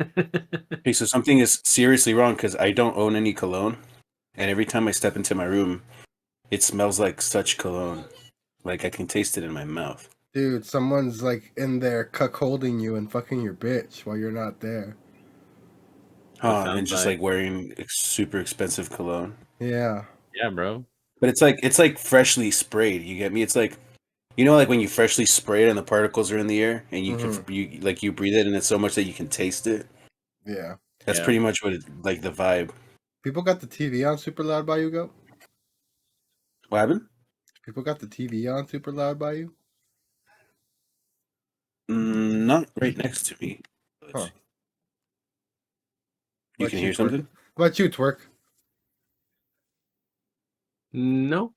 Okay, so something is seriously wrong because I don't own any cologne, and every time I step into my room, it smells like such cologne. Like I can taste it in my mouth. Dude, someone's like in there cuckolding you and fucking your bitch while you're not there. Huh, and sounds just like- like wearing super expensive cologne. Yeah. Yeah, bro. But it's like freshly sprayed. You get me? It's like like when you freshly spray it and the particles are in the air and you breathe it and it's so much that you can taste it. Yeah. That's Yeah. pretty much what it's like the vibe. People got the TV on super loud by you, Go? What happened? People got the TV on super loud by you? Not right next to me. Huh. You What can you hear twerk? something? What about you, Twerk? No.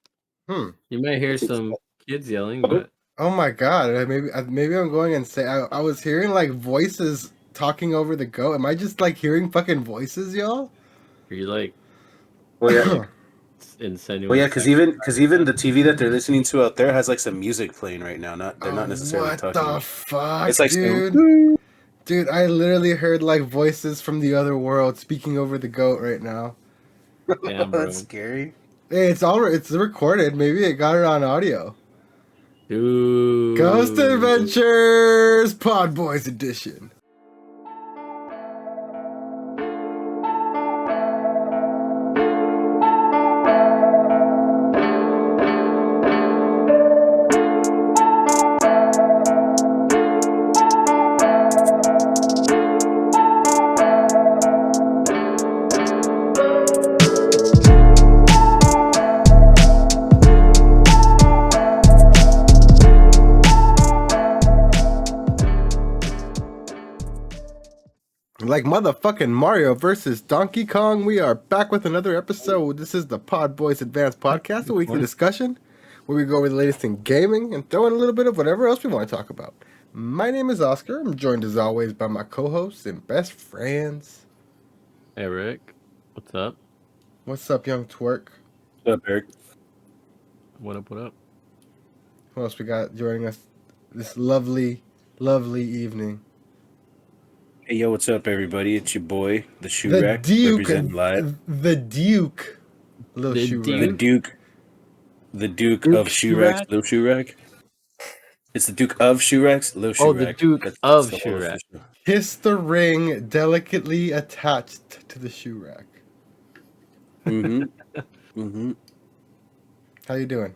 You might hear some kids yelling, but Oh my god! Maybe I'm going insane. I was hearing like voices talking over the goat. Am I just like hearing fucking voices, y'all? are you like Well, yeah. insinuating? Well, yeah, because even the TV that they're listening to out there has like some music playing right now. They're not necessarily What talking. the fuck, It's like dude? Dude, I literally heard like voices from the other world speaking over the goat right now. Damn, bro. That's scary. Hey, it's recorded. Maybe it got it on audio. Dude. Ghost Adventures PodBoyz edition. Like motherfucking Mario versus Donkey Kong, we are back with another episode. This is the PodBoyz Advanced Podcast, a weekly discussion where we go over the latest in gaming and throw in a little bit of whatever else we want to talk about. My name is Oscar. I'm joined as always by my co-hosts and best friends. Hey, Rick. What's up? What's up, young twerk? What's up, Eric? What up? What up? Who else we got joining us this lovely, lovely evening? Hey, yo, what's up, everybody? It's your boy, the Shoe The Rack, Duke, representing live. the Duke, Lil The Shoe Duke? Rack. The Duke Duke of Shoe Racks, Shoe-Rack? Lil Shoe Rack. It's the Duke of Shoe Racks, Lil Shoe Oh, the Rack. Duke That's of the whole Shoe Rack. official. Kiss the ring delicately attached to the shoe rack. How you doing?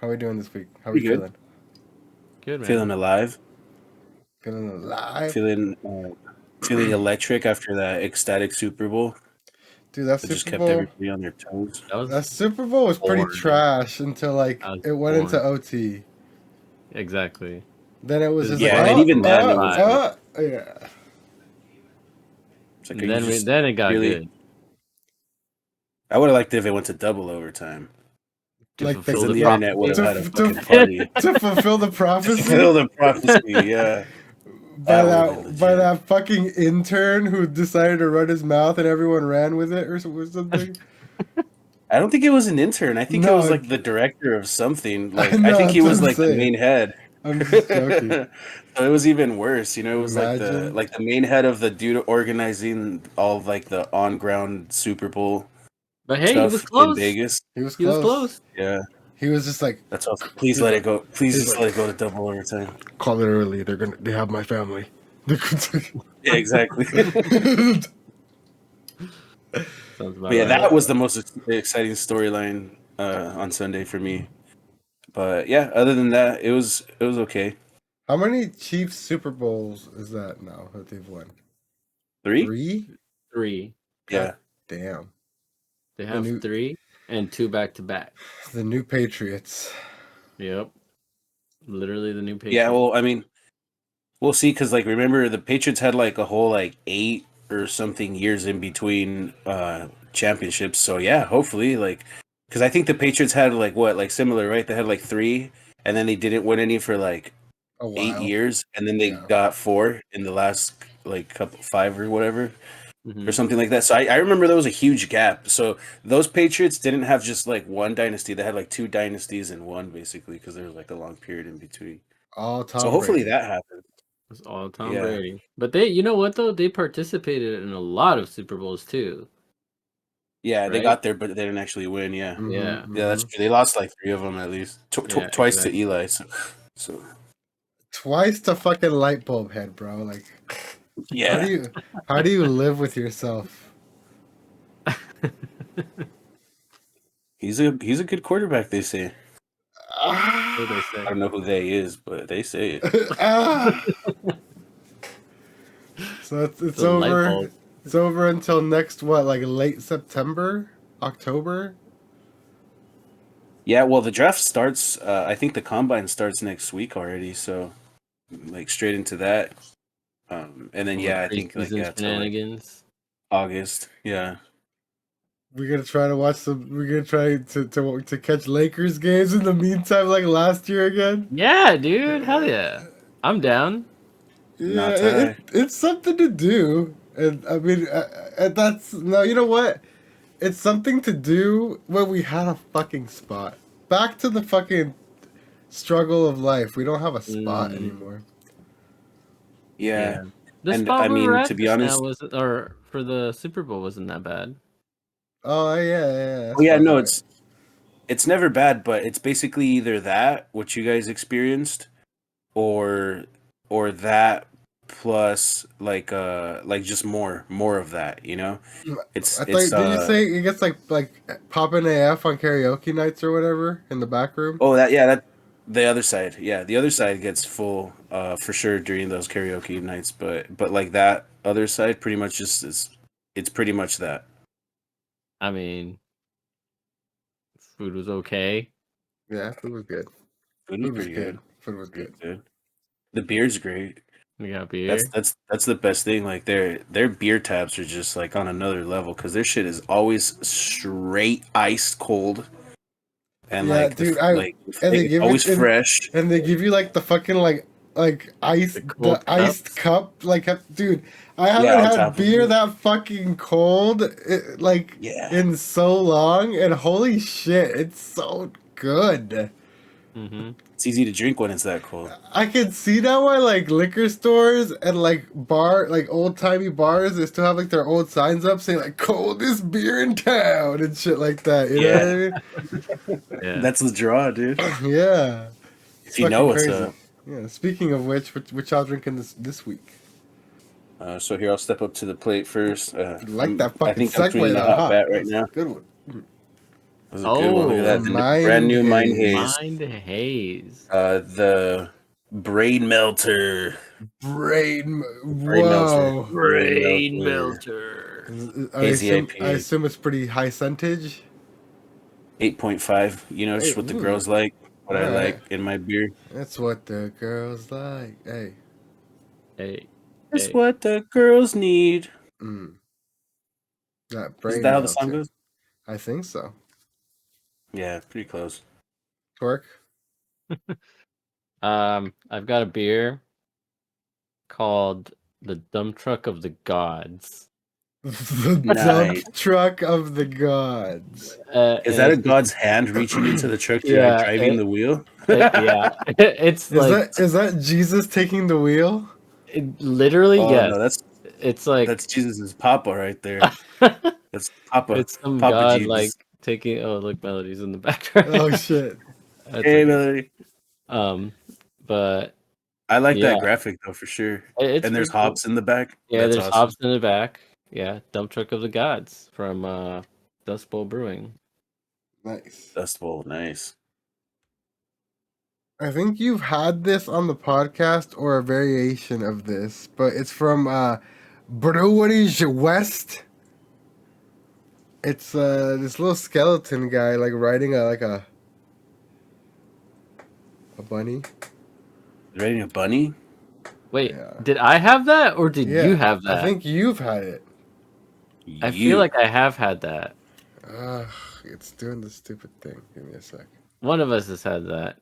How we doing this week? How we Pretty good. feeling? Good, man. Feeling alive. Feeling alive? Feeling electric after that ecstatic Super Bowl. Dude, that It just Super kept Bowl. everybody on their toes. That Super Bowl was pretty boring. trash until like I was it went into boring. OT. Exactly. Then it was just Yeah, like, and even then, it was yeah. It's like, And then it got really- good. I would have liked it if it went to double overtime. To Like fulfill Because then the the internet would prophecy. have had a fucking party. To fulfill the prophecy Fulfill the prophecy, yeah. by That would've been legit. that fucking intern who decided to run his mouth and everyone ran with it or something. I don't think it was an intern. I think it No, was like the director of something. Like know, I think he that's was what I'm like the saying. main head. I'm just joking. So it was even worse, you know. It was Imagine. like the main head of the dude organizing all of, like the on ground Super Bowl But hey, he stuff was in close. Vegas. He was He was close. close. Yeah, He was just like, that's all. Please let it go. Please he's just like- let it go to double overtime. call it early. They have my family. Yeah, exactly. Sounds about But yeah, right. that was the most exciting storyline on Sunday for me. But yeah, other than that, it was okay. How many Chiefs Super Bowls is that now that they've won? 3? 3. Yeah. Damn. They have 3 and 2 back-to-back. The new Patriots. Yep. Literally the new Patriots. Yeah, well, I mean, we'll see, because, like, remember, the Patriots had, like, a whole, like, 8 or something years in between championships. So, yeah, hopefully, like, because I think the Patriots had, like, what, like, similar, right? They had, like, 3, and then they didn't win any for, like, A while. 8 years, and then they got 4 in the last, like, couple, 5 or whatever. Mhm. Or something like that. So I remember there was a huge gap. So those Patriots didn't have just like one dynasty; they had like 2 dynasties in one, basically, because there was like a long period in between. All Tom So hopefully Brady. that happens. was all Tom Yeah. Brady. But they, you know what though? They participated in a lot of Super Bowls too. Yeah, they Right? got there, but they didn't actually win. Yeah, Yeah. yeah, that's true. They lost like 3 of them at least. Yeah, Twice exactly. to Eli. So Twice to fucking light bulb head, bro. Like, yeah, how do you live with yourself? he's a good quarterback. They say. What they I say? don't know who they is, but they say it. So it's The light over. bulb. It's over until next what, like late September, October. Yeah, well, the draft starts. I think the combine starts next week already. So, like straight into that. And then All the I think like preseason till like shenanigans. August. Yeah. We're gonna try to watch some. We're gonna try to catch Lakers games in the meantime, like last year again. Yeah, dude. Hell yeah. I'm down. Yeah, Not tie. it's something to do, and I mean, that's no. You know what? It's something to do when we had a fucking spot. Back to the fucking struggle of life. We don't have a spot anymore. Yeah. The And spot I we were mean, at to be just now honest, wasn't, or for the Super Bowl wasn't that bad. Oh yeah. That's oh yeah, fine, no, right. it's never bad, but it's basically either that what you guys experienced, or that plus like just more of that. You know, it's I thought. Did you say it gets like popping AF on karaoke nights or whatever in the back room? oh that the other side, yeah, the other side gets full for sure during those karaoke nights, but like that other side pretty much just is it's pretty much that. I mean, food was okay. Yeah, food was good. Food was pretty good. Food was good. Good. The beer's great. We got beer. That's the best thing. Like their beer taps are just like on another level because their shit is always straight iced cold, and Yeah, like dude. it's always fresh. And they give you like the fucking like ice, the iced cup. Like, dude, I haven't had beer that fucking cold in so long, and holy shit, it's so good. It's easy to drink when it's that cold. I can see now why like liquor stores and like old timey bars, they still have like their old signs up saying like coldest beer in town and shit like that. You know what I mean? Yeah. That's the draw, dude. Yeah. If you know what's up. Yeah. Speaking of which y'all drinking this week? So here I'll step up to the plate first. Like that fucking I think segue I'm tweeting that a hot hot. bat right now. Good one. That was a good one. Look at that. The Mind brand new Mind Haze. Haze. Mind Haze. The Brain Melter. Brain Melter. Hazy IPA. I assume it's pretty high centage. 8.5. You know, it's what the girls like. What I like in my beer. That's what the girls like. Hey. It's what the girls need. That brain Is that how the melter. song goes? I think so. Yeah, pretty close. Torque? I've got a beer called the Dump Truck of the Gods. The dump truck of the gods. Is that a god's hand reaching into the truck to driving the wheel? Yeah, it's is that Jesus taking the wheel? Literally, yes. No, that's Jesus's Papa right there. That's Papa. It's some Papa god Jesus. like taking. Oh, look, Melody's in the background. Oh shit! Hey, Melody. But I like that graphic though for sure. And there's hops in the back. Yeah, there's hops in the back. Yeah, Dump Truck of the Gods from Dust Bowl Brewing. Nice. Dust Bowl, nice. I think you've had this on the podcast or a variation of this, but it's from Breweries West. It's this little skeleton guy like riding a bunny. Riding a bunny? Wait, did I have that or did you have that? I think you've had it. I feel like I have had that. It's doing the stupid thing. Give me a sec. One of us has had that.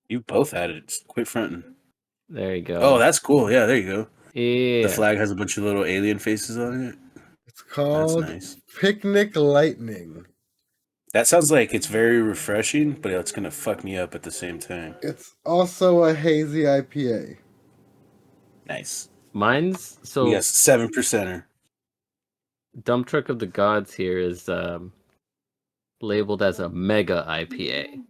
You both had it. Just quit fronting. There you go. Oh, that's cool. Yeah, there you go. Yeah. The flag has a bunch of little alien faces on it. It's called Picnic Lightning. That sounds like it's very refreshing, but it's going to fuck me up at the same time. It's also a hazy IPA. Nice. Mine's We so got 7%er. Dump Truck of the Gods here is labeled as a mega IPA.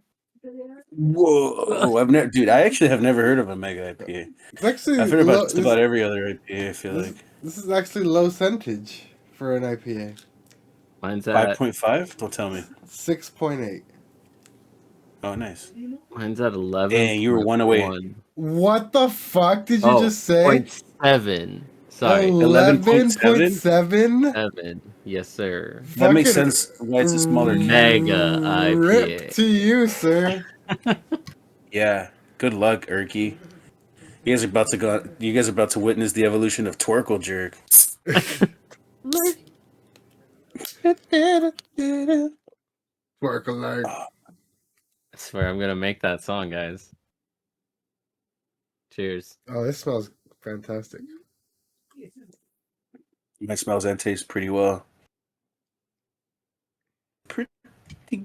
Whoa! Dude, I actually have never heard of a mega IPA. It's actually I've heard about just about every other IPA. I feel like this is actually low percentage for an IPA. Mine's at 5.5. Don't tell me. 6.8. Oh, nice. mine's at 11. Dang, you were one away. What the fuck did you just say? 0.7. Sorry, 11.7? 7. Yes, sir. That makes sense. Why it's a smaller can. Mega Rip IPA. to you, sir. Yeah. Good luck, Erky. You guys are about to go. You guys are about to witness the evolution of Torkel Jerk. Work alert. I swear I'm gonna make that song, guys. Cheers. Oh, this smells fantastic. Mine smells and tastes pretty well. Pretty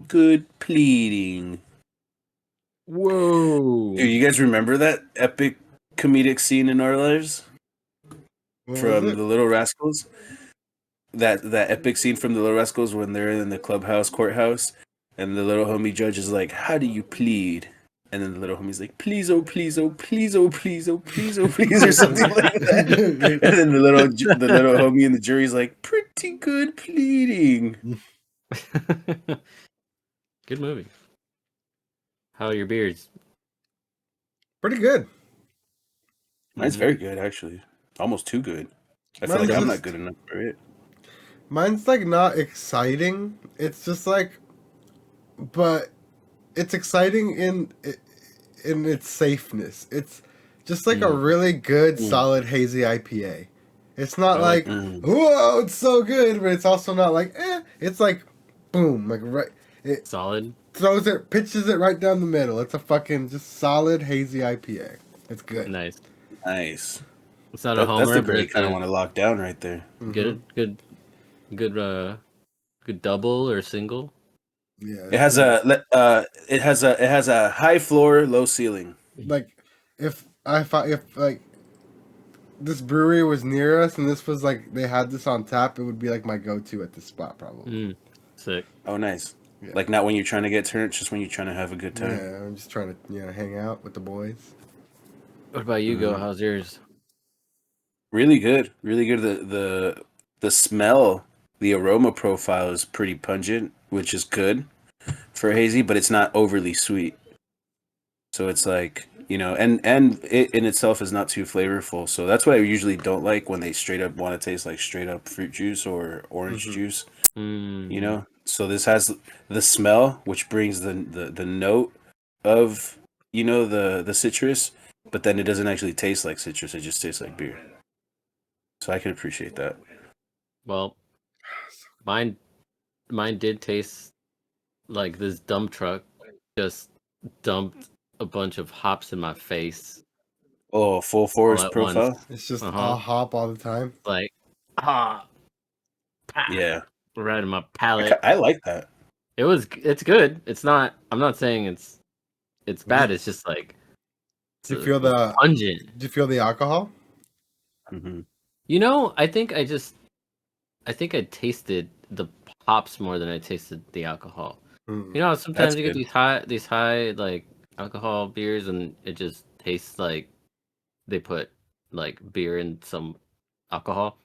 good pleading. Whoa. Dude, you guys remember that epic comedic scene in our lives What from was The it? Little Rascals? That epic scene from The Little Rascals when they're in the courthouse, and the little homie judge is like, "How do you plead?" And then the little homie's like, "Please, oh, please, oh, please, oh, please, oh, please, oh, please," or something like that. And then the little homie in the jury's like, "Pretty good pleading." Good movie. How are your beers? Pretty good. Mine's very good, actually. Almost too good. I feel Mine's like I'm just- not good enough for it. Mine's like not exciting. It's just like, but it's exciting in its safeness. It's just like a really good, solid hazy IPA. It's not like, whoa, it's so good, but it's also not like, eh. It's like, boom, like right. It Solid. pitches it right down the middle. It's a fucking just solid hazy IPA. It's good. Nice. Nice. It's not a homer, That's the but beer you it's kind of a want to lock down right there. good double or single. Yeah. It has a high floor, low ceiling. Like if like this brewery was near us and this was like they had this on tap, it would be like my go-to at this spot probably. Sick. Oh, nice. Yeah. Like not when you're trying to get turned, just when you're trying to have a good time. Yeah, I'm just trying to hang out with the boys. What about you, Go? How's yours? Really good. Really good. The smell, the aroma profile is pretty pungent, which is good for hazy, but it's not overly sweet. So it's like, and it in itself is not too flavorful. So that's what I usually don't like when they straight up want to taste like straight up fruit juice or orange juice. So this has the smell, which brings the note of the citrus, but then it doesn't actually taste like citrus. It just tastes like beer. So I can appreciate that. Well, mine did taste like this dump truck just dumped a bunch of hops in my face. Oh, full forest at profile. once. It's just all hop all the time. Like, Yeah, right in my palate. I like that. It's good. It's not. I'm not saying it's bad. It's just like. Do you feel the pungent? Do you feel the alcohol? Mm-hmm. I think I tasted the hops more than I tasted the alcohol. Sometimes That's you get good. these high like alcohol beers and it just tastes like they put like beer in some alcohol.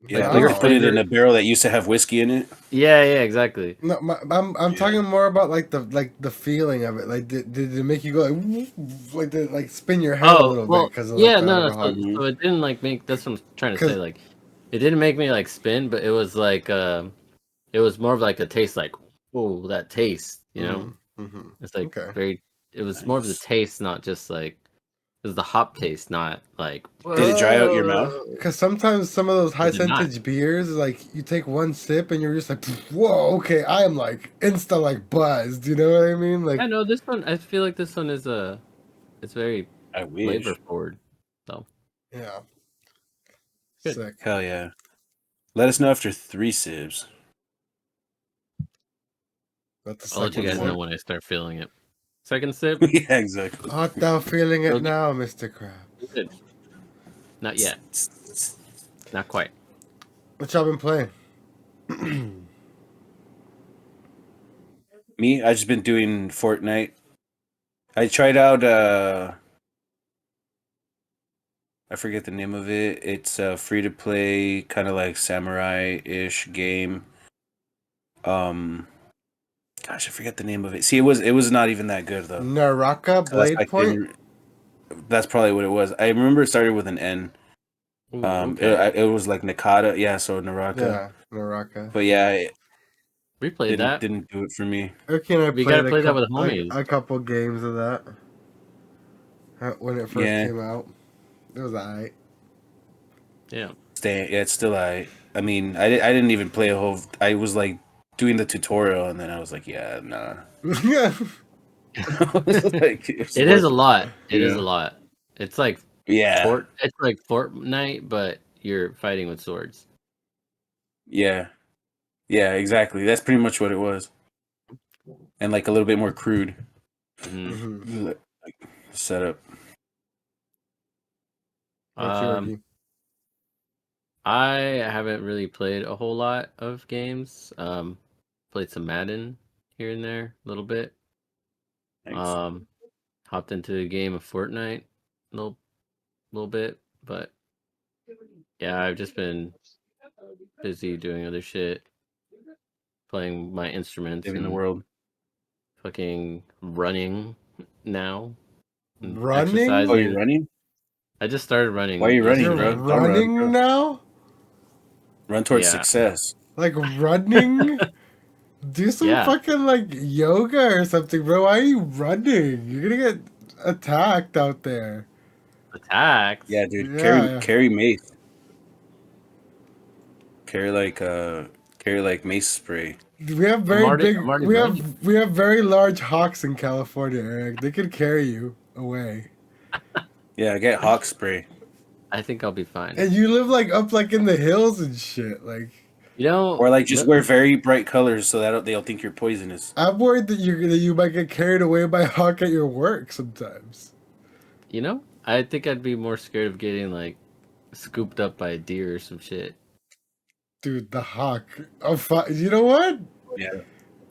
Yeah, Like, like put it in a barrel that used to have whiskey in it. Yeah, exactly. No, I'm talking more about like the feeling of it. Like, did it make you go like spin your head a little bit because of the alcohol? So it didn't like make. That's what I'm trying to say. Like, it didn't make me like spin, but it was like it was more of like a taste. Like, oh, that taste, It's like very. It was more of the taste, not just like. It was the hop taste, not like. Did it dry out your mouth? Because sometimes some of those high percentage beers, like you take one sip and you're just like, whoa, okay, I am like insta like buzzed. You know what I mean? Like, I know this one. I feel like this one is it's very flavor forward. So yeah, good. Sick. Hell yeah! Let us know after 3 sips. I'll let you guys know when I start feeling it. Second sip. Yeah, exactly. Art thou feeling it now, Mr. Krabs? Good. Not yet. Not quite. What y'all been playing? Me, I've just been doing Fortnite. I tried out I forget the name of it. It's a free to play kind of like samurai-ish game. Gosh, I forget the name of it. See, it was not even that good though. Naraka So that's Blade Point. that's probably what it was. I remember it started with an N. Ooh, okay. It was like Nakata, yeah. So Naraka. Yeah, Naraka. But yeah, it We played that. didn't do it for me. Okay, I We gotta played play that with homies. a couple games of that when it first Yeah. came out. It was alright. Yeah. It's still I mean, I didn't even play a whole. I was like doing the tutorial, and then I was like, yeah, nah. Yeah. It is a lot. It is a lot. It's like Yeah, It's like Fortnite, but you're fighting with swords. yeah, yeah. Exactly. That's pretty much what it was, and like a little bit more crude Mm-hmm. like, setup. I haven't really played a whole lot of games. Played some Madden here and there, a little bit. Nice. Hopped into a game of Fortnite, a little bit, but yeah, I've just been busy doing other shit, playing my instruments Living the and world. fucking running now, and Running? Oh, you're exercising. running? I just started running. Why are you running, You're yesterday. bro? Don't run, running bro. now? Run towards Yeah. success. Like running? Do some Yeah. fucking like yoga or something, bro. Why are you running? You're gonna get attacked out there. Attacked. Yeah, dude. Yeah. Carry mace. Carry like mace spray. We have very I'm big. already We running. have very large hawks in California, Eric. They could carry you away. Yeah, get hawk spray. I think I'll be fine. And you live like up like in the hills and shit. Like You know, Or like just wear very bright colors so that they'll think you're poisonous. I'm worried that you might get carried away by a hawk at your work sometimes. you know, I think I'd be more scared of getting like scooped up by a deer or some shit. Dude, the hawk. Oh, you know what? Yeah.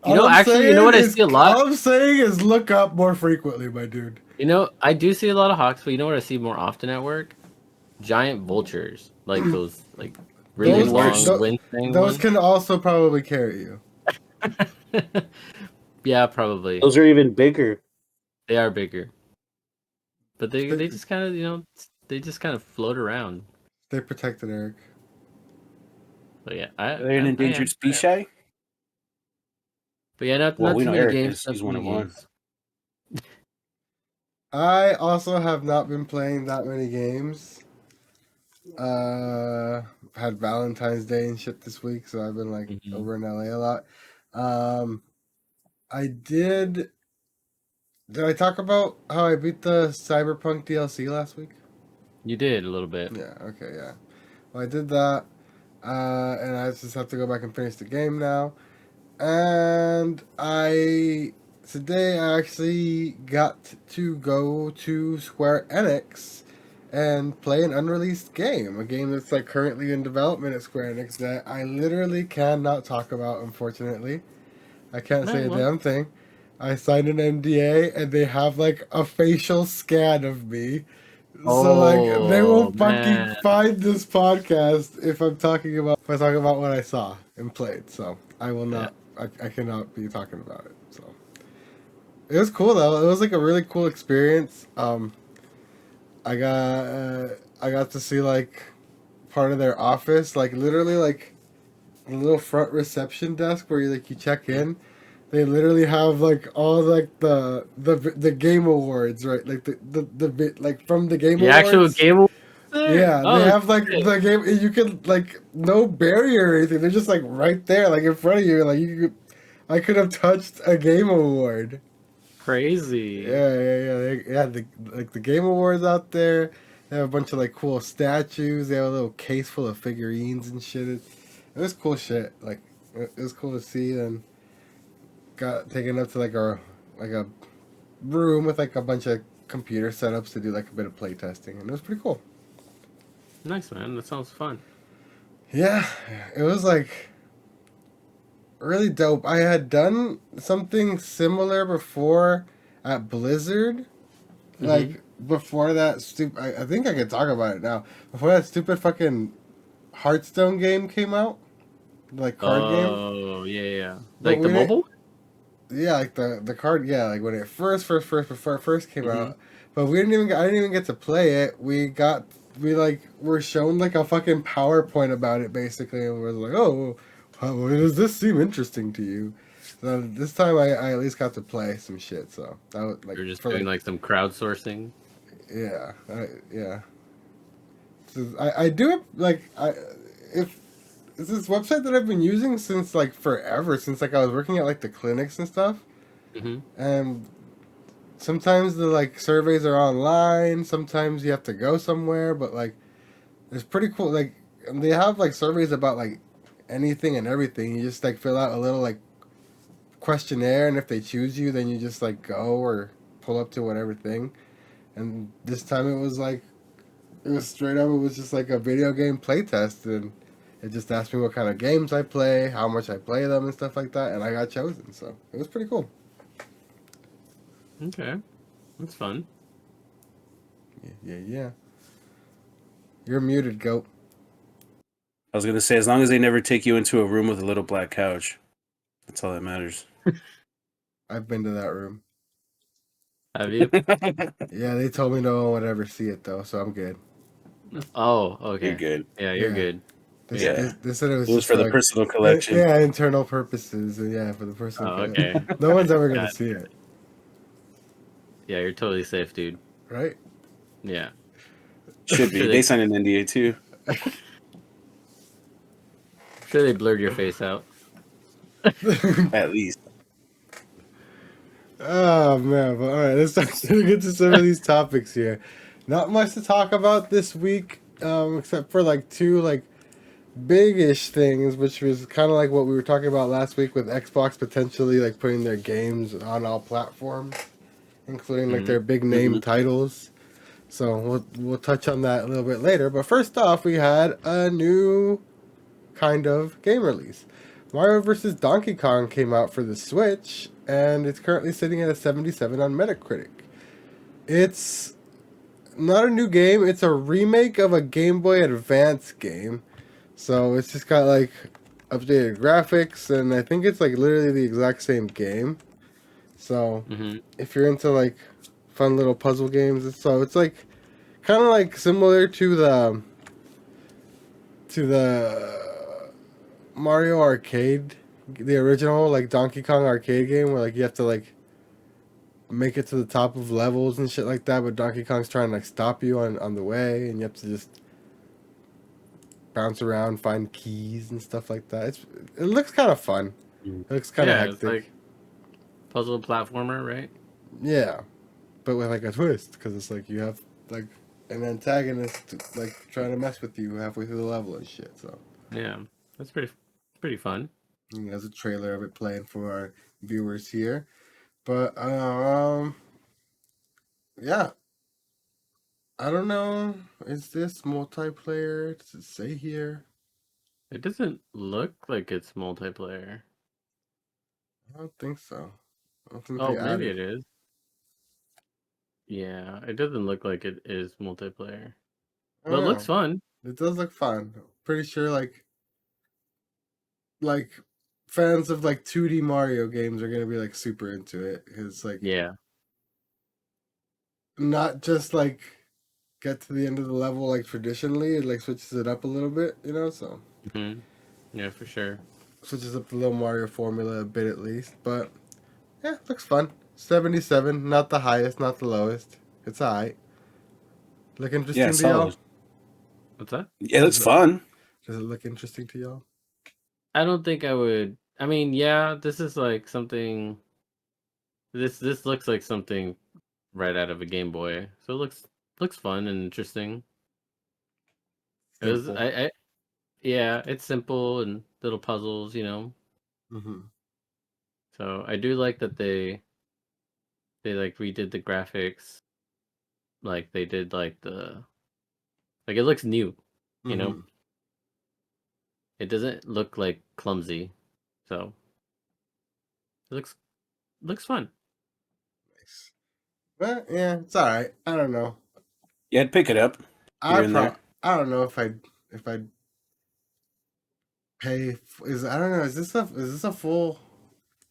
You know, actually, you know what I see a lot? All I'm saying is look up more frequently, my dude. You know, I do see a lot of hawks, but you know what I see more often at work? Giant vultures, like those, like really Those long wingspan Those ones. can also probably carry you. Yeah, probably. Those are even bigger. They are bigger, but they just kind of they just kind of float around. Stay protected, Eric. But yeah, They're an endangered species. But yeah, not We too know many Eric games. is. Not He's too one many of one. games. I also have not been playing that many games. Had Valentine's Day and shit this week, so I've been like over in LA a lot. I did. Did I talk about how I beat the Cyberpunk DLC last week? You did a little bit. Yeah. Okay. Yeah. Well, I did that, and I just have to go back and finish the game now. And today I actually got to go to Square Enix and play an unreleased game, a game that's like currently in development at Square Enix that I literally cannot talk about, unfortunately. I can't say a damn thing. I signed an NDA and they have like a facial scan of me. So like they will fucking find this podcast if I talk about what I saw and played. So I will not. Yeah. I cannot be talking about it. So it was cool though. It was like a really cool experience. I got to see like part of their office, like literally like a little front reception desk where you check in. They literally have like all like the game awards, right? Like the like from the game awards. The actual game awards? Yeah, they have like the game. You can like no barrier or anything. They're just like right there, like in front of you. Like I could have touched a game award. Crazy. Yeah. They had the game awards out there. They have a bunch of like cool statues. They have a little case full of figurines and shit. It was cool shit. Like it was cool to see and. Got taken up to like a room with like a bunch of computer setups to do like a bit of play testing, and it was pretty cool. Nice, man. That sounds fun. Yeah, it was like really dope. I had done something similar before at Blizzard. Like before that stupid, I think I can talk about it now. Before that stupid fucking Hearthstone game came out, like card game. Oh, yeah. But Like the we didn't. mobile? Yeah, like the card. Yeah, like when it before it first came Mm-hmm. out. But we didn't even. I didn't even get to play it. We like were shown like a fucking PowerPoint about it basically, and we was like, oh, how, does this seem interesting to you? So this time I at least got to play some shit. So that was like You're just for doing like like some crowdsourcing. yeah yeah. So I do it like if it's this website that I've been using since like forever since like I was working at like the clinics and stuff. Mm-hmm. And sometimes the like surveys are online, sometimes you have to go somewhere, but like it's pretty cool. Like they have like surveys about like anything and everything. You just like fill out a little like questionnaire, and if they choose you, then you just like go or pull up to whatever thing. And this time it was like it was straight up. It was just like a video game playtest, and it just asked me what kind of games I play, how much I play them, and stuff like that. And I got chosen, so it was pretty cool. Okay. That's fun. Yeah. You're muted, goat. I was gonna say, as long as they never take you into a room with a little black couch, that's all that matters. I've been to that room. Have you? Yeah, they told me no one would ever see it though, so I'm good. Oh, okay. You're good. Yeah, you're Yeah. good. They said it was It was just for the like personal collection. yeah, internal purposes, and yeah, for the personal. Oh, okay. No one's ever gonna Got see it, Yeah, you're totally safe, dude. right? Yeah. Should be. Sure They signed an NDA too. Sure they blurred your face out. At least. Oh man, but all right, let's start to get to some of these topics here. Not much to talk about this week, except for like two like big-ish things, which was kind of like what we were talking about last week with Xbox potentially like putting their games on all platforms, including like their big name titles. So we'll touch on that a little bit later. But first off, we had a new kind of game release. Mario vs. Donkey Kong came out for the Switch, and it's currently sitting at a 77 on Metacritic. It's not a new game, it's a remake of a Game Boy Advance game. So it's just got like updated graphics, and I think it's like literally the exact same game. So if you're into like fun little puzzle games, so it's like kind of like similar to the Mario Arcade, the original like Donkey Kong arcade game, where like you have to like make it to the top of levels and shit like that, but Donkey Kong's trying to like stop you on the way, and you have to just bounce around, find keys and stuff like that. It looks kind of fun. It looks kind of hectic. It's like puzzle platformer, right? Yeah, but with like a twist, because it's like you have like an antagonist like trying to mess with you halfway through the level and shit. So yeah, that's pretty fun. and there's a trailer of it playing for our viewers here, but yeah. I don't know. Is this multiplayer? Does it say here? It doesn't look like it's multiplayer. I don't think so. I don't think Oh, they maybe added. it is. Yeah, it doesn't look like it is multiplayer. I But don't it looks know. fun. It does look fun. Pretty sure like fans of like 2D Mario games are gonna be like super into it. It's like Yeah. not just like get to the end of the level like traditionally. It like switches it up a little bit, you know. So Yeah, for sure. switches up the little Mario formula a bit at least. But yeah, looks fun. 77, not the highest, not the lowest. It's alright. Look Yeah, interesting to y'all? solid. What's that? Yeah, it looks fun. Does it look interesting to y'all? I don't think I would. I mean, yeah, this is like something. This looks like something right out of a Game Boy. So it looks fun and interesting. It was Simple. yeah, it's simple and little puzzles, you know. Mm-hmm. So I do like that they like redid the graphics. Like they did like it looks new. You know, it doesn't look like clumsy, so it looks fun. Nice. But yeah, it's all right. I don't know. Yeah, I'd pick it up. I don't know if I'd pay. I don't know. Is this a full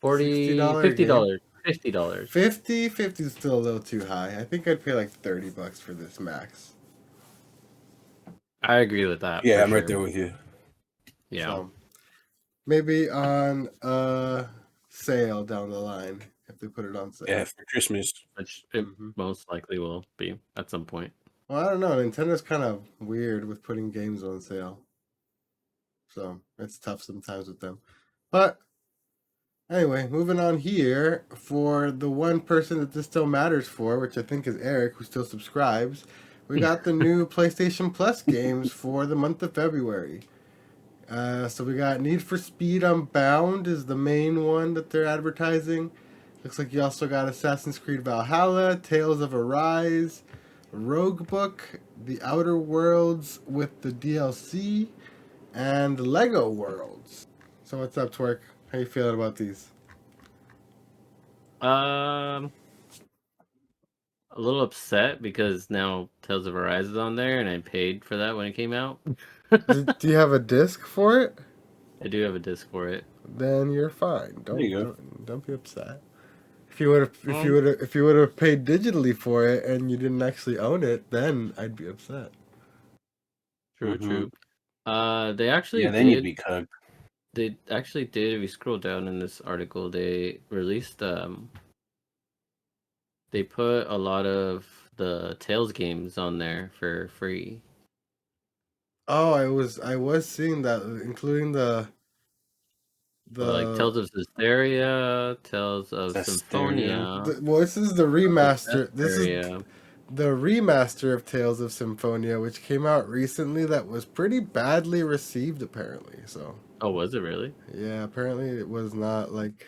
$40, $50, $50. 50 is still a little too high. I think I'd pay like $30 for this max. I agree with that. Yeah, for I'm sure. right there with you. Yeah. So, maybe on sale down the line if they put it on sale. Yeah, for Christmas. Which it most likely will be at some point. Well, I don't know. Nintendo's kind of weird with putting games on sale. So, it's tough sometimes with them. But, anyway, moving on here, for the one person that this still matters for, which I think is Eric, who still subscribes, we got the new PlayStation Plus games for the month of February. So we got Need for Speed Unbound is the main one that they're advertising. Looks like you also got Assassin's Creed Valhalla, Tales of Arise, Roguebook, The Outer Worlds with the DLC, and Lego Worlds. So what's up, Twerk? How you feeling about these? A little upset because now Tales of Arise is on there, and I paid for that when it came out. Do you have a disc for it? I do have a disc for it. Then you're fine. There you go. Don't be upset. If you would have paid digitally for it and you didn't actually own it, then I'd be upset. True. They actually then you'd be cugged. They actually did. If you scroll down in this article, they released they put a lot of the Tales games on there for free. Oh, I was seeing that, including the like Tales of Hysteria, Tales of Symphonia. Well, this is the remaster. This is the remaster of Tales of Symphonia, which came out recently. That was pretty badly received, apparently. So. Oh, was it really? Yeah, apparently it was not like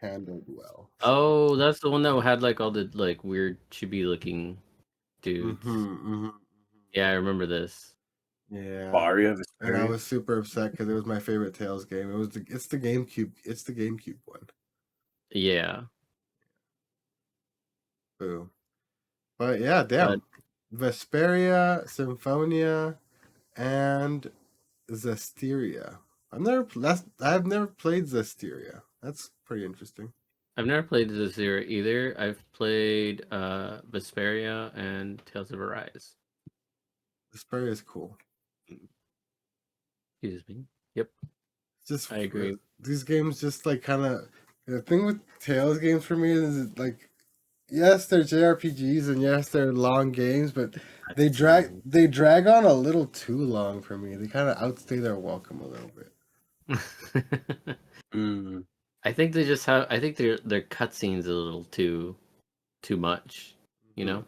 handled well. So. Oh, that's the one that had like all the like weird chibi looking dudes. Yeah, I remember this. Yeah, and I was super upset because it was my favorite Tales game. It's the GameCube. It's the GameCube one. Yeah. Boo. But yeah, damn. Vesperia, Symphonia, and Zestiria. I've never played Zestiria. That's pretty interesting. I've never played Zestiria either. I've played Vesperia and Tales of Arise. Vesperia is cool. Excuse me. Yep. I agree. These games just like kind of the thing with Tales games for me is like, yes, they're JRPGs and yes, they're long games, but they drag on a little too long for me. They kind of outstay their welcome a little bit. I think they just have. I think their cutscenes a little too much. You know.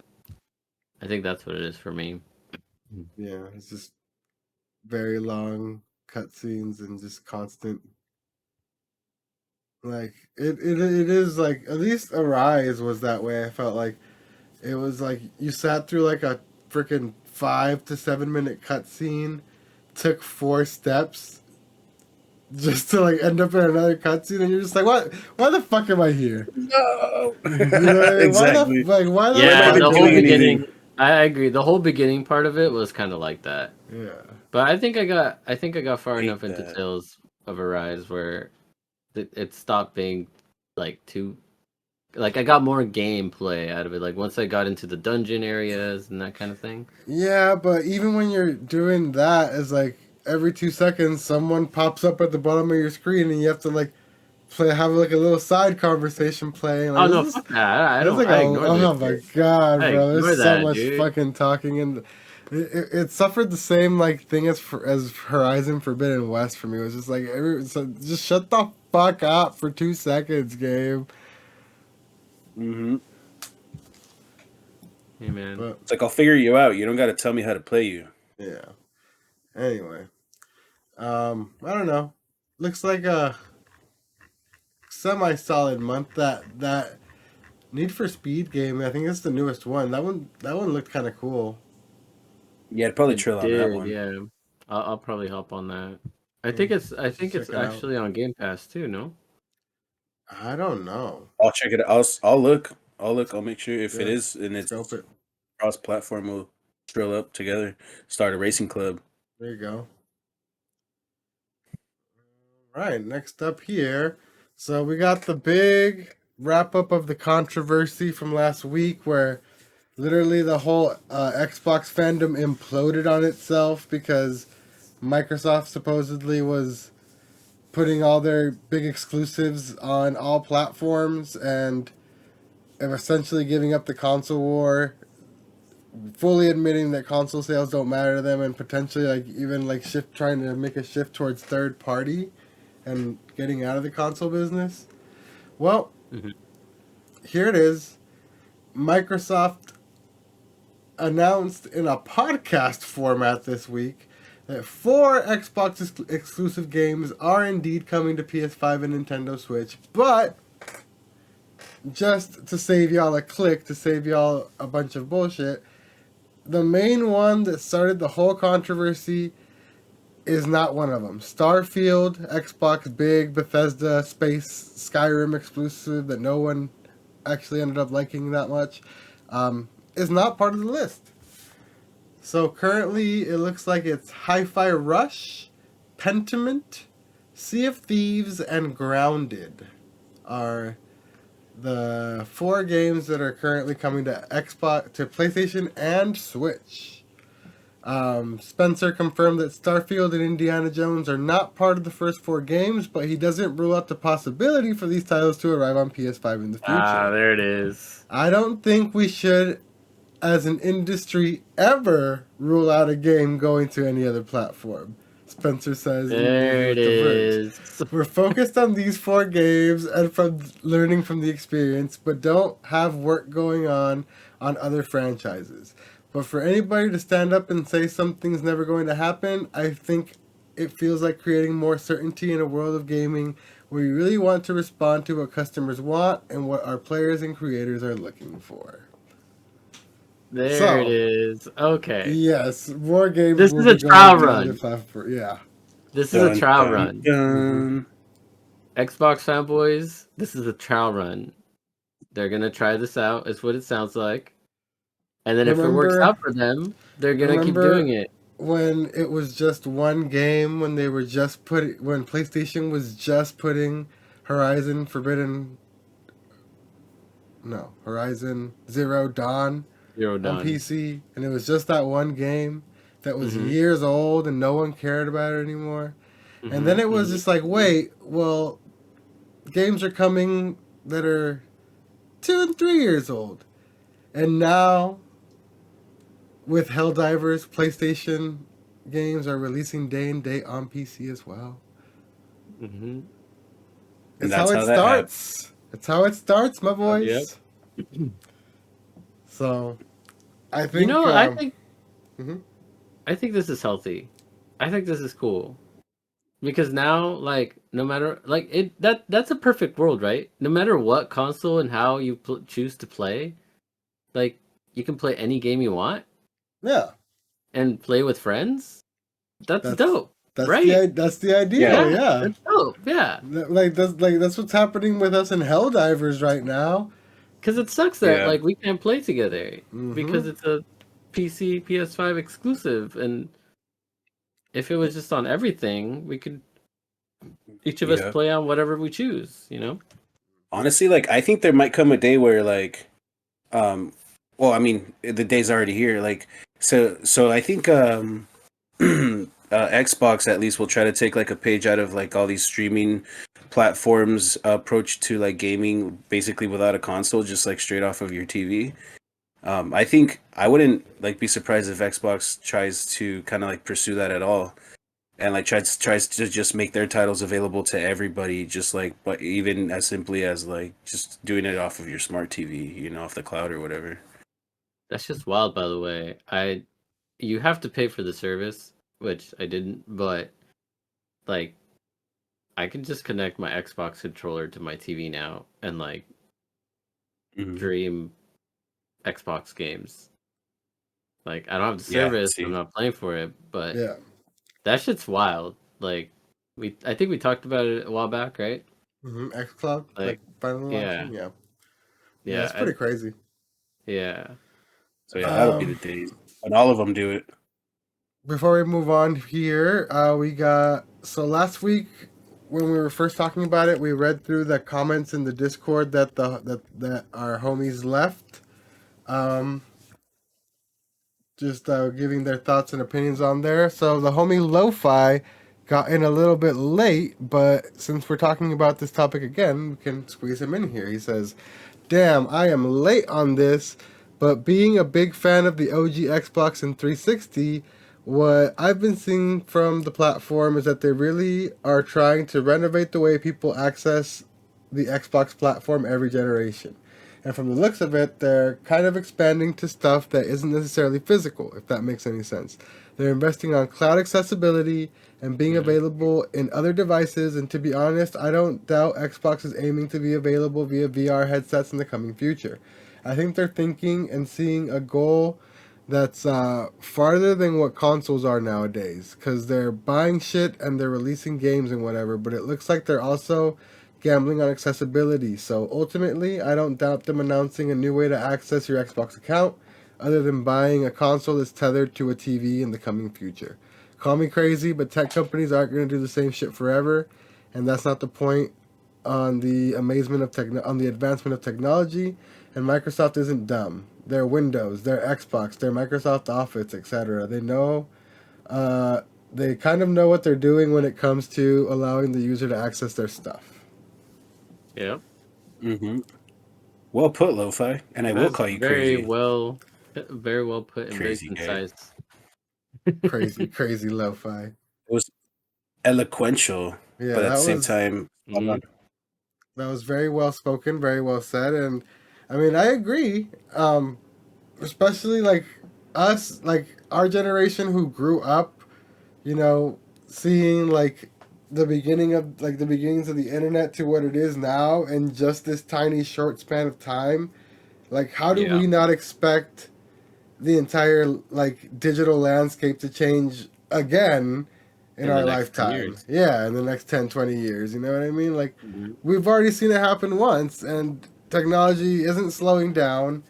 I think that's what it is for me. Yeah, it's just very long cutscenes and just constant. Like it is like, at least Arise was that way. I felt like it was like you sat through like a freaking 5 to 7 minute cutscene, took 4 steps just to like end up in another cutscene, and you're just like, what? Why the fuck am I here? No, you know, exactly. Why the whole beginning. I agree. The whole beginning part of it was kind of like that. Yeah. But I think I got far enough into Tales of Arise where it stopped being like too. Like I got more gameplay out of it. Like once I got into the dungeon areas and that kind of thing. Yeah, but even when you're doing that, it's like every 2 seconds someone pops up at the bottom of your screen and you have to like have like a little side conversation playing. Like, oh no, fuck that! I don't. Like oh my god, bro! There's so much fucking talking, and it suffered the same like thing as Horizon Forbidden West for me. It was just like just shut the fuck up for 2 seconds, game. Hey man, it's like I'll figure you out. You don't got to tell me how to play you. Yeah. Anyway, I don't know. Looks like a semi-solid month. That Need for Speed game, I think it's the newest one. That one looked kind of cool. Yeah, it'd probably It trill on that did, one. yeah. I'll probably hop on that. I Hmm. think it's Check it out. actually on Game Pass too, no? I don't know. I'll check it out. I'll look. I'll look. I'll make sure if it Yeah, is and it's scope it. cross-platform, we'll trill up together, start a racing club. There you go. Right, next up here. So we got the big wrap up of the controversy from last week where literally the whole Xbox fandom imploded on itself because Microsoft supposedly was putting all their big exclusives on all platforms and essentially giving up the console war, fully admitting that console sales don't matter to them, and potentially like even like trying to make a shift towards third party and getting out of the console business. Well, Mm-hmm. here it is. Microsoft announced in a podcast format this week that 4 Xbox exclusive games are indeed coming to PS5 and Nintendo Switch, but just to save y'all a click, to save y'all a bunch of bullshit, the main one that started the whole controversy is not one of them. Starfield, Xbox big Bethesda space Skyrim exclusive that no one actually ended up liking that much, is not part of the list. So currently it looks like it's Hi-Fi Rush, Pentiment, Sea of Thieves, and Grounded are the 4 games that are currently coming to Xbox, to PlayStation, and Switch. Spencer confirmed that Starfield and Indiana Jones are not part of the first 4 games, but he doesn't rule out the possibility for these titles to arrive on PS5 in the future. Ah, there it is. I don't think we should, as an industry, ever rule out a game going to any other platform. Spencer says There it is. We're focused on these 4 games and from learning from the experience, but don't have work going on other franchises. But for anybody to stand up and say something's never going to happen, I think it feels like creating more certainty in a world of gaming where you really want to respond to what customers want and what our players and creators are looking for. There it is. Okay. Yes, more games. This is a trial run. Yeah. This is a trial Dun, run. dun. Xbox fanboys, this is a trial run. They're gonna try this out. Is what it sounds like. And then if it works out for them, they're gonna keep doing it. When it was just one game, when they were just when PlayStation was just putting Horizon Zero Dawn on PC, and it was just that one game that was years old and no one cared about it anymore. And then it was just like, wait, well, games are coming that are 2 and 3 years old. And now, with Helldivers, PlayStation games are releasing day and date on PC as well. Mm-hmm. It's how it starts. It's how it starts, my boys. Yep. So, I think... I think this is healthy. I think this is cool. Because now, like, no matter... Like, that's a perfect world, right? No matter what console and how you choose to play, like, you can play any game you want. Yeah. And play with friends? That's dope. That's right? That's the idea, yeah. That's dope, yeah. That's what's happening with us in Helldivers right now. Because it sucks that like we can't play together because it's a PC PS5 exclusive, and if it was just on everything, we could each of us play on whatever we choose, you know? Honestly, like I think there might come a day where like well, I mean, the day's already here. Like so I think Xbox at least will try to take like a page out of like all these streaming platforms approach to like gaming basically without a console, just like straight off of your TV. I think I wouldn't like be surprised if Xbox tries to kind of like pursue that at all, and like tries to just make their titles available to everybody, just like but even as simply as like just doing it off of your smart TV, you know, off the cloud or whatever. That's just wild, by the way. You have to pay for the service, which I didn't, but like I can just connect my Xbox controller to my TV now and like stream Xbox games. Like I don't have the Yeah, service, see. I'm not playing for it, but Yeah. that shit's wild. Like I think we talked about it a while back, right? XCloud, like finally yeah, launching. Yeah. Yeah, yeah, it's pretty crazy. yeah. So yeah, that'll be the days. And all of them do it. Before we move on here, we got so last week when we were first talking about it, we read through the comments in the Discord that that our homies left. Um, just giving their thoughts and opinions on there. So the homie Lo-Fi got in a little bit late, but since we're talking about this topic again, we can squeeze him in here. He says, "Damn, I am late on this, but being a big fan of the OG Xbox and 360, what I've been seeing from the platform is that they really are trying to renovate the way people access the Xbox platform every generation. And from the looks of it, they're kind of expanding to stuff that isn't necessarily physical, if that makes any sense. They're investing on cloud accessibility and being available in other devices. And to be honest, I don't doubt Xbox is aiming to be available via VR headsets in the coming future. I think they're thinking and seeing a goal that's farther than what consoles are nowadays, because they're buying shit and they're releasing games and whatever, but it looks like they're also gambling on accessibility. So ultimately, I don't doubt them announcing a new way to access your Xbox account other than buying a console that's tethered to a TV in the coming future. Call me crazy, but tech companies aren't going to do the same shit forever, and that's not the point on the on the advancement of technology. And Microsoft isn't dumb. They're Windows, they're Xbox, they're Microsoft Office, etc. They know they kind of know what they're doing when it comes to allowing the user to access their stuff. Yeah. Mm-hmm. Well put, Lo-Fi, and I will call you crazy. Very well put and Crazy very concise. Crazy Lo-Fi. It was eloquential, Yeah, but at that the same was time, that was very well spoken, very well said, and I mean I agree. Especially like us, like our generation who grew up, you know, seeing like the beginnings of the internet to what it is now in just this tiny short span of time. Like, how do we not expect the entire like digital landscape to change again in our lifetime? Yeah, in the next 10, 20 years. You know what I mean? Like, we've already seen it happen once, and technology isn't slowing down.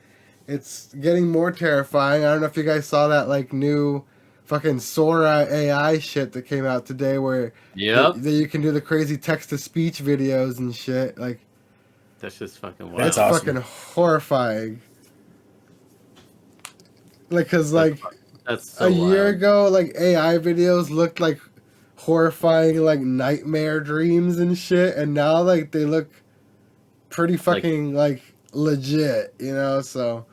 It's getting more terrifying. I don't know if you guys saw that like new fucking Sora AI shit that came out today, where that you can do the crazy text to speech videos and shit. Like, that's just fucking wild. That's awesome. Fucking horrifying. Like, cause like that's so a year wild. ago, like AI videos looked like horrifying, like nightmare dreams and shit, and now like they look pretty fucking like legit, you know. So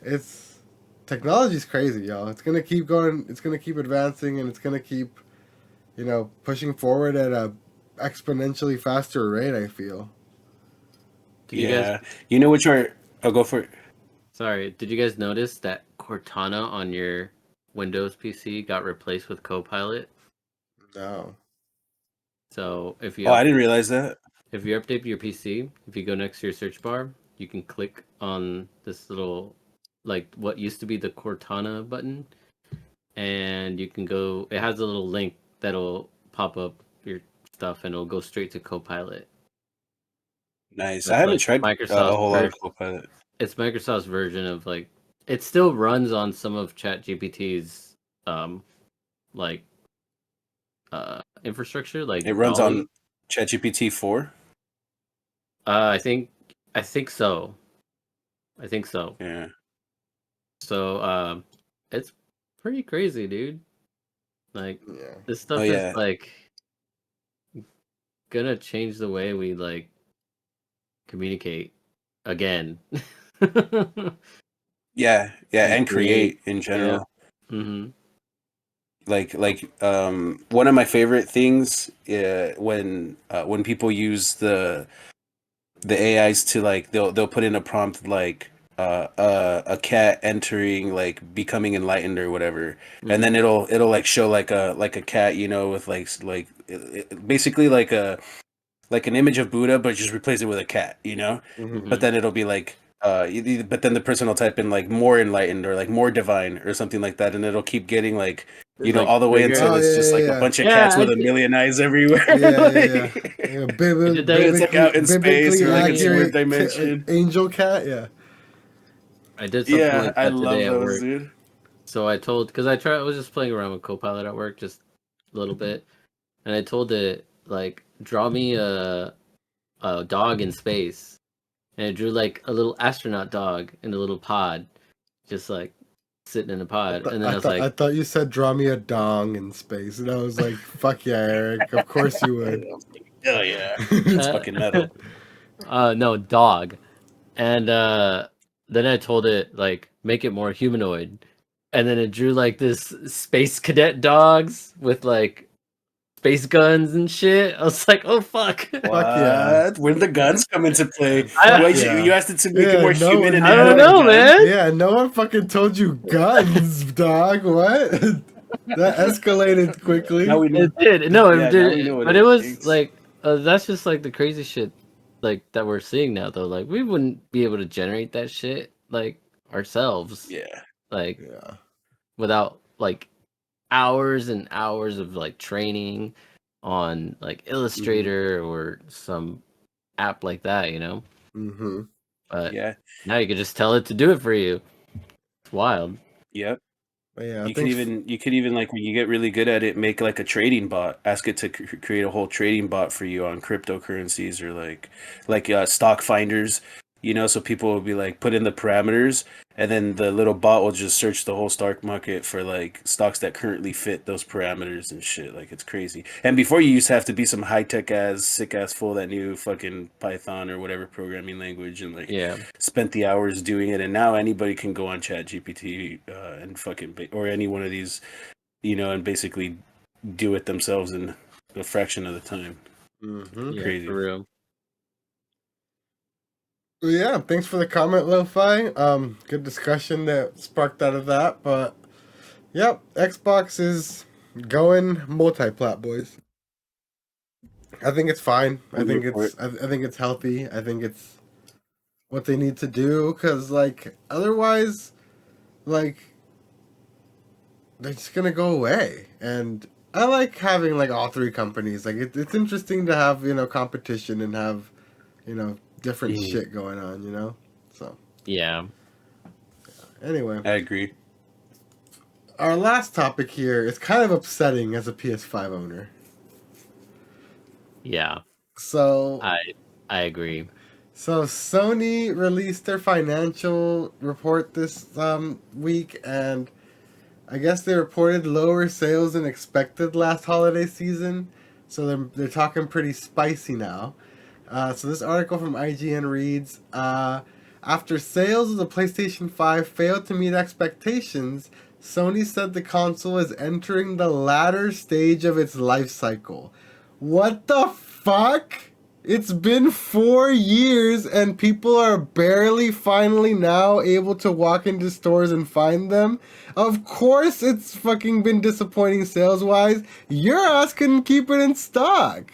it's technology's crazy, y'all. It's gonna keep going. It's gonna keep advancing, and it's gonna keep, you know, pushing forward at a exponentially faster rate. I feel. You know which are? I'll go for it. Sorry, did you guys notice that Cortana on your Windows PC got replaced with Copilot? No. So if you I didn't realize that. If you update your PC, if you go next to your search bar, you can click on this little, like what used to be the Cortana button, and you can go. It has a little link that'll pop up your stuff, and it'll go straight to Copilot. Nice. That's I haven't tried a whole lot of Copilot. It's Microsoft's version of like it still runs on some of ChatGPT's like infrastructure. Like it runs on ChatGPT 4. I think so. Yeah. So it's pretty crazy, dude. Like this stuff is like gonna change the way we like communicate again. yeah, and create in general. Yeah. Mm-hmm. Like one of my favorite things when people use the AIs to like they'll put in a prompt like a cat entering like becoming enlightened or whatever, and then it'll like show like a cat, you know, with like basically like an image of Buddha, but just replace it with a cat, you know. But then it'll be like but then the person will type in like more enlightened or like more divine or something like that, and it'll keep getting like It's like all the way until it's just like a bunch of cats with a million eyes everywhere. It's like out in space or like in weird dimension. Angel cat, yeah. I did something like that I today love at those, work. dude. So I was just playing around with Copilot at work just a little bit, and I told it like draw me a dog in space, and it drew like a little astronaut dog in a little pod, just like sitting in a pod. And then I thought you said draw me a dong in space, and I was like, fuck yeah, Eric, of course you would. Oh yeah, it's fucking metal. No, dog. And then I told it like make it more humanoid, and then it drew like this space cadet dogs with like space guns and shit. I was like, oh fuck. Fuck yeah. Where did the guns come into play? You asked it to make it more human and I don't know, man. Yeah, no one fucking told you guns, dog. What? That escalated quickly. It did. No, it did. But it was like that's just like the crazy shit like that we're seeing now though. Like we wouldn't be able to generate that shit like ourselves. Yeah. Like without like hours and hours of like training on like Illustrator or some app like that, you know. Mm-hmm. But now you can just tell it to do it for you. It's wild. Yep. Yeah, you could even like when you get really good at it, make like a trading bot. Ask it to create a whole trading bot for you on cryptocurrencies or like stock finders. So people will be like put in the parameters, and then the little bot will just search the whole stock market for like stocks that currently fit those parameters and shit. Like it's crazy. And before you used to have to be some high tech ass sick ass fool that knew fucking Python or whatever programming language and like spent the hours doing it. And now anybody can go on Chat GPT and fucking or any one of these, and basically do it themselves in a fraction of the time. Mm-hmm. Yeah, crazy. For real. Yeah, thanks for the comment, Lo-Fi. Good discussion that sparked out of that. But, yep, Xbox is going multi-plat, boys. I think it's fine. I think it's healthy. I think it's what they need to do. Because, like, otherwise, like, they're just going to go away. And I like having, like, all three companies. Like, it's interesting to have, competition and have, different shit going on, so anyway, I agree. Our last topic here is kind of upsetting as a PS5 owner. So I agree. So Sony released their financial report this week, and I guess they reported lower sales than expected last holiday season, so they're talking pretty spicy now. So this article from IGN reads, after sales of the PlayStation 5 failed to meet expectations, Sony said the console is entering the latter stage of its life cycle. What the fuck? It's been 4 years and people are barely finally now able to walk into stores and find them. Of course it's fucking been disappointing sales-wise. Your ass couldn't keep it in stock.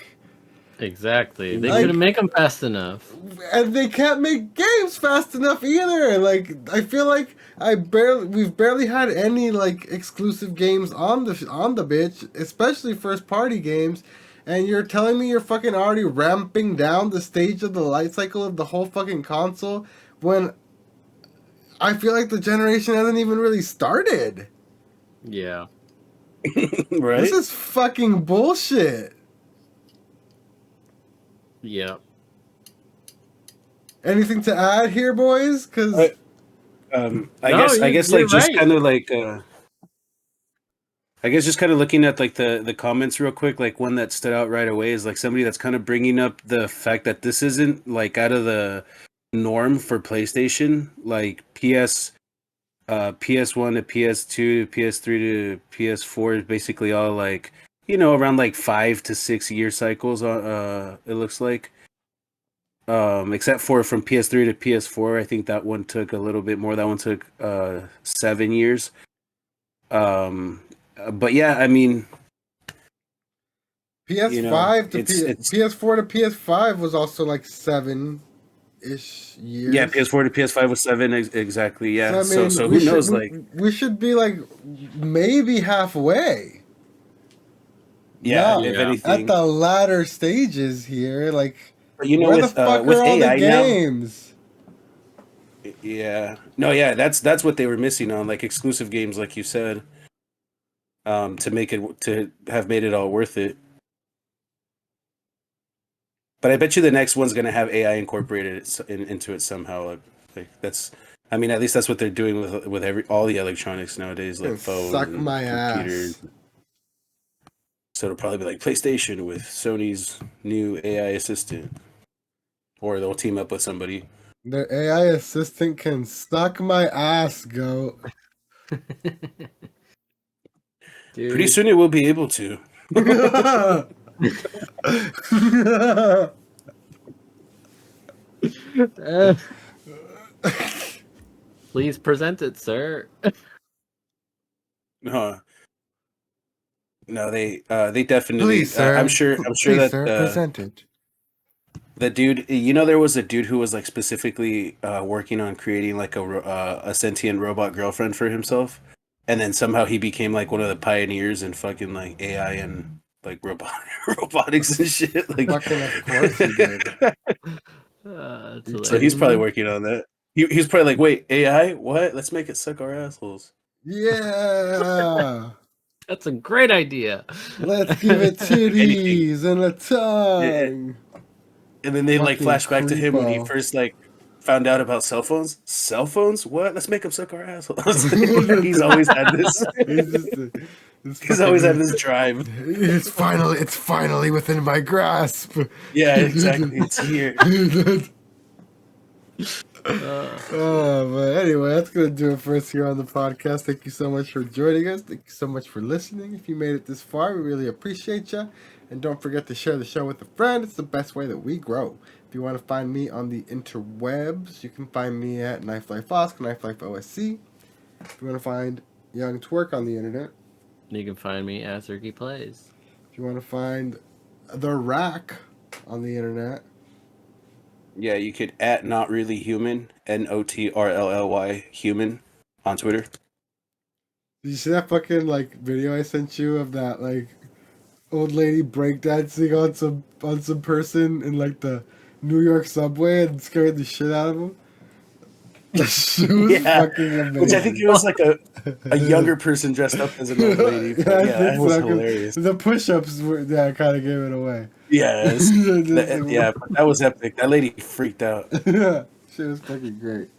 Exactly. They couldn't make them fast enough. And they can't make games fast enough either. Like, I feel like we've barely had any like exclusive games on the bitch, especially first party games. And you're telling me you're fucking already ramping down the stage of the life cycle of the whole fucking console when I feel like the generation hasn't even really started. Yeah. Right? This is fucking bullshit. Yeah. Anything to add here, boys? Because I guess like just kind of like I guess just kind of looking at like the comments real quick, like one that stood out right away is like somebody that's kind of bringing up the fact that this isn't like out of the norm for PlayStation, like PS1 to PS2 to PS3 to PS4 is basically all like, around like 5 to 6 year cycles. It looks like, except for from PS3 to PS4, I think that one took a little bit more. That one took 7 years. But yeah, I mean, PS4 to PS5 was also like 7-ish ish years. Yeah, PS4 to PS5 was 7 exactly. Yeah, So, I mean, so who knows? We should be like maybe halfway. Yeah, No, if anything, at the latter stages here, like, but you know, where the fuck with are all AI the games? now, yeah, no, yeah, that's what they were missing on, like exclusive games, like you said, to have made it all worth it. But I bet you the next one's gonna have AI incorporated into it somehow. Like that's, I mean, at least that's what they're doing with all the electronics nowadays, like phones, Suck my computers. ass. So it'll probably be like PlayStation with Sony's new AI assistant, or they'll team up with somebody. Their AI assistant can suck my ass, goat. Pretty soon it will be able to. Please present it, sir. No, they definitely. Please, sir. I'm sure Please, that sir, present it. the dude. You know, there was a dude who was like specifically working on creating like a sentient robot girlfriend for himself, and then somehow he became like one of the pioneers in fucking like AI and like robotics and shit. Like, fucking of course he did. So he's probably working on that. He's probably like, wait, AI? What? Let's make it suck our assholes. Yeah. That's a great idea. Let's give it titties and a tongue. And then they like Fucking flash back to him when he creepo. first like found out about cell phones. Cell phones? What? Let's make them suck our assholes. He's always had this. He's always had this drive. It's finally within my grasp. Yeah, exactly. It's here. But anyway, that's gonna do it for us here on the podcast. Thank you so much for joining us. Thank you so much for listening. If you made it this far, we really appreciate you. And don't forget to share the show with a friend. It's the best way that we grow. If you want to find me on the interwebs, you can find me at Knife Life Osc, Knife Life OSC. If you want to find Young Twerk on the internet, you can find me at Zerky Plays. If you want to find The Rack on the internet, yeah, you could at Not Really Human, NOTRLLY Human on Twitter. Did you see that fucking like video I sent you of that like old lady breakdancing on some person in like the New York subway and scared the shit out of him? She was fucking amazing. Which I think it was like a younger person dressed up as an old lady. But yeah, that was hilarious. The push-ups kind of gave it away. Yes. That was epic. That lady freaked out. She was fucking great.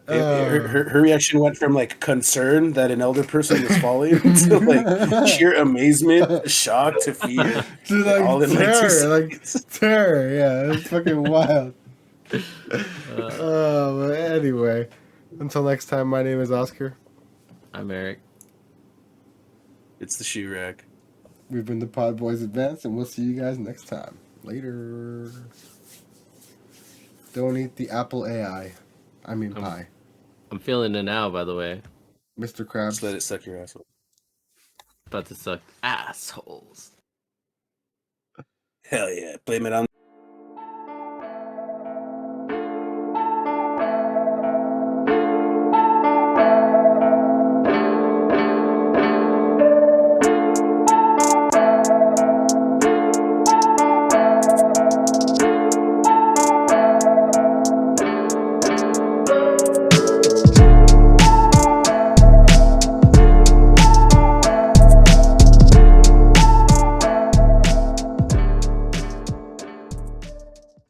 Her reaction went from like concern that an elder person was falling to like sheer amazement, shock to fear, to like all in terror, terror. Yeah, it's fucking wild. But anyway, until next time, my name is Oscar. I'm Eric. It's the shoe rack. We've been the PodBoyz Advance, and we'll see you guys next time. Later. Don't eat the Apple AI. I mean pie. I'm feeling it now, by the way. Mr. Krabs. Just let it suck your asshole. About to suck assholes. Hell yeah. Blame it on